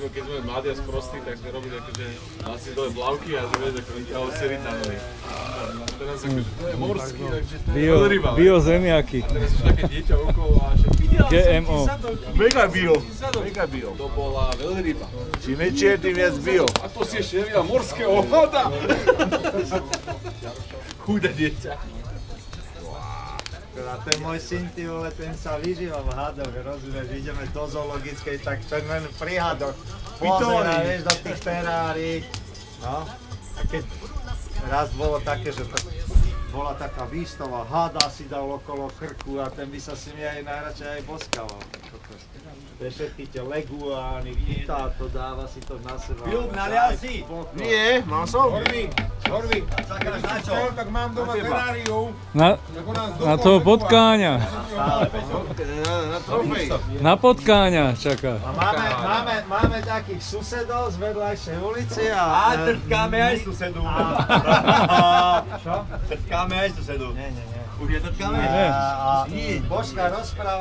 keď sme mladí a sprostí, tak sme robili akože asi dole plavky a že vieš, ako vyťahol seritanovi. Teraz akože to je morský, takže to je veľryba. Biozemiaky. A teraz už také dieťa okolo a že videl GMO. Mega bio. Mega bio. To bola veľryba. Čím väčšie je, tým viac bio. A to si ešte nevidel morského hoda. Chudé dieťa. A ten môj syn, ty vole, ten sa vyžíva v hadoch, rozumieš, ideme do zoologickej, tak ten len pri hadoch pozerá, vieš, do tých terárií. No, a keď raz bolo také, že bola taká výstava, hada si dal okolo krku a ten by sa si mi aj najradšej aj boskával. To je všetky tie leguány, chytá to, dáva si to na seba. Filip, nalial si? Nie, mal som. Horvin, čakáš na čo? Tak mám doma teráriu. Na toho potkáňa. Na trofej. Na potkáňa čaká. A máme takých susedov z vedľajšej ulici A a... trtkáme aj susedu. Čo? Trtkáme aj susedu. Nie. Už je trtkáme? A Božka rozpráva